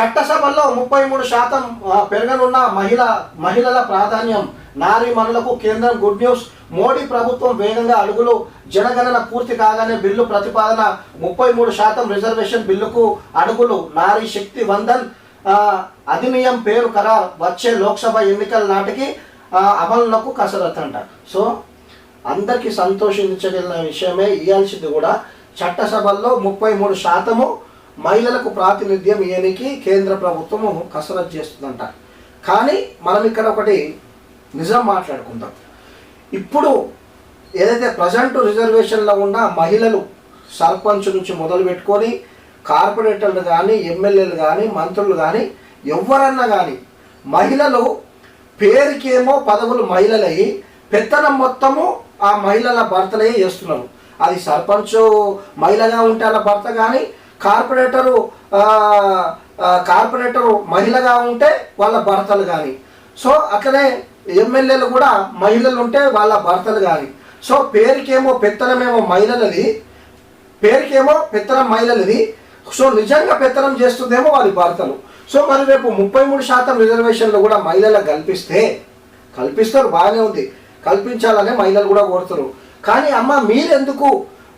చట్టసభల్లో 33% పెరగనున్న మహిళల ప్రాధాన్యం, నారీమణులకు కేంద్రం గుడ్ న్యూస్. మోడీ ప్రభుత్వం వేగంగా అడుగులు, జనగణన పూర్తి కాగానే బిల్లు ప్రతిపాదన. 33% రిజర్వేషన్ బిల్లుకు అడుగులు. నారీ శక్తి వందన్ అధినియం పేరు ఖరారు. వచ్చే లోక్సభ ఎన్నికల నాటికి అమలునకు కసరత్తు అంట. సో అందరికీ సంతోషించగలిగిన విషయమే ఇవ్వాల్సింది కూడా. చట్టసభల్లో 33% మహిళలకు ప్రాతినిధ్యం ఇవ్వడానికి కేంద్ర ప్రభుత్వం కసరత్తు చేస్తుందంట. కానీ మనం ఇక్కడ ఒకటి నిజం మాట్లాడుకుందాం. ఇప్పుడు ఏదైతే ప్రజెంట్ రిజర్వేషన్లో ఉన్న మహిళలు సర్పంచ్ నుంచి మొదలు పెట్టుకొని కార్పొరేటర్లు కానీ, ఎమ్మెల్యేలు కానీ, మంత్రులు కానీ, ఎవరన్నా కానీ మహిళలు పేరుకేమో పదవులు మహిళలయ్యి పెత్తనం మొత్తము ఆ మహిళల భర్తలే చేస్తున్నారు. అది సర్పంచ్ మహిళగా ఉంటే వాళ్ళ భర్త కానీ, కార్పొరేటరు మహిళగా ఉంటే వాళ్ళ భర్తలు కానీ, సో అట్లనే ఎమ్మెల్యేలు కూడా మహిళలు ఉంటే వాళ్ళ భర్తలు కానీ. సో పేరుకేమో పెత్తనమేమో మహిళలది, సో నిజంగా పెత్తనం చేస్తుందేమో వాళ్ళ భర్తలు. సో మరి రేపు 33% రిజర్వేషన్లు కూడా మహిళలకు కల్పిస్తారు, బాగానే ఉంది, కల్పించాలనే మహిళలు కూడా కోరుతారు. కానీ అమ్మ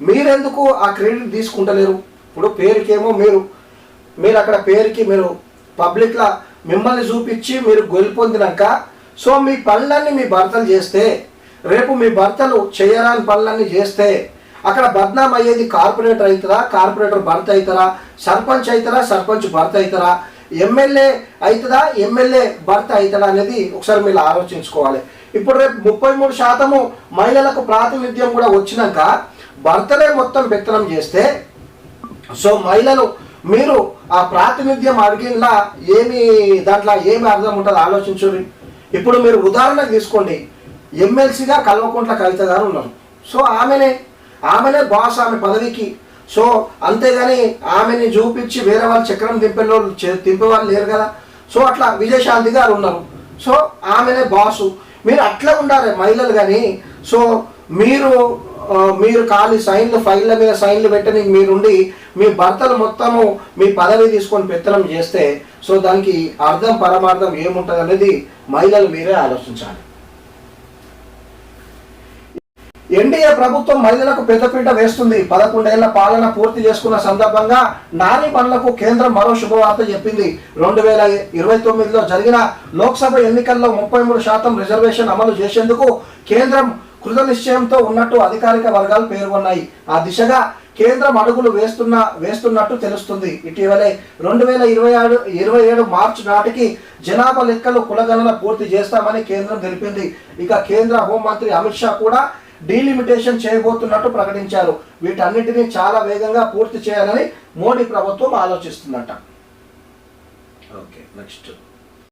మీరెందుకు ఆ క్రెడిట్ తీసుకుంటలేరు? ఇప్పుడు పేరుకేమో మీరు అక్కడ పేరుకి మీరు పబ్లిక్లో మిమ్మల్ని చూపించి మీరు గెలుపొందినాక సో మీ పనులన్నీ మీ భర్తలు చేస్తే, రేపు మీ భర్తలు చేయరాని పనులన్నీ చేస్తే అక్కడ బద్నాం అయ్యేది కార్పొరేటర్ అవుతారా, కార్పొరేటర్ భర్త అవుతారా, సర్పంచ్ అవుతారా, సర్పంచ్ భర్త అవుతారా, ఎమ్మెల్యే అవుతుందా, ఎమ్మెల్యే భర్త అవుతాడా అనేది ఒకసారి మీరు ఆలోచించుకోవాలి. ఇప్పుడు రేపు 33% మహిళలకు ప్రాతినిధ్యం కూడా వచ్చినాక భర్తలే మొత్తం పెత్తనం చేస్తే సో మహిళలు మీరు ఆ ప్రాతినిధ్యం అడిగినలా దాంట్లో ఏమి అర్థం ఉంటుందో ఆలోచించుర్రి. ఇప్పుడు మీరు ఉదాహరణకు తీసుకోండి, ఎమ్మెల్సీగా కల్వకుంట్ల కవిత గారు ఉన్నారు. సో ఆమెనే బాస్ ఆమె పదవికి. సో అంతేగాని ఆమెని చూపించి వేరే వాళ్ళు చక్రం దింపేవాళ్ళు లేరు కదా. సో అట్లా విజయశాంతి గారు ఉన్నారు. సో ఆమెనే బాసు. మీరు అట్లా ఉండాలి మహిళలు. కానీ సో మీరు ఖాళీ ఫైళ్ళ మీద సైన్లు పెట్టని మీరుండి మీ భర్తలు మొత్తము మీ పదవి తీసుకొని పెత్తనం చేస్తే సో దానికి అర్థం పరమార్థం ఏముంటుంది అనేది మహిళలు మీరే ఆలోచించాలి. ఎన్డీఏ ప్రభుత్వం మహిళలకు పెద్దపీట వేస్తుంది. 11 ఏళ్ల పాలన పూర్తి చేసుకున్న సందర్భంగా నారీ మనులకు కేంద్రం మరో శుభవార్త చెప్పింది. 2029లో జరిగిన లోక్సభ ఎన్నికల్లో 33% రిజర్వేషన్ అమలు చేసేందుకు కేంద్రం కృత నిశ్చయంతో ఉన్నట్టు అధికారిక వర్గాలు పేర్కొన్నాయి. ఆ దిశగా కేంద్రం అడుగులు వేస్తున్నట్టు తెలుస్తుంది. ఇటీవలే 2027 మార్చి నాటికి జనాభా లెక్కలు కులగణన పూర్తి చేస్తామని కేంద్రం తెలిపింది. ఇక కేంద్ర హోంమంత్రి అమిత్ షా కూడా డీలిమిటేషన్ చేయబోతున్నట్టు ప్రకటించారు. వీటన్నిటినీ చాలా వేగంగా పూర్తి చేయాలని మోడీ ప్రభుత్వం ఆలోచిస్తుందట. Okay, next.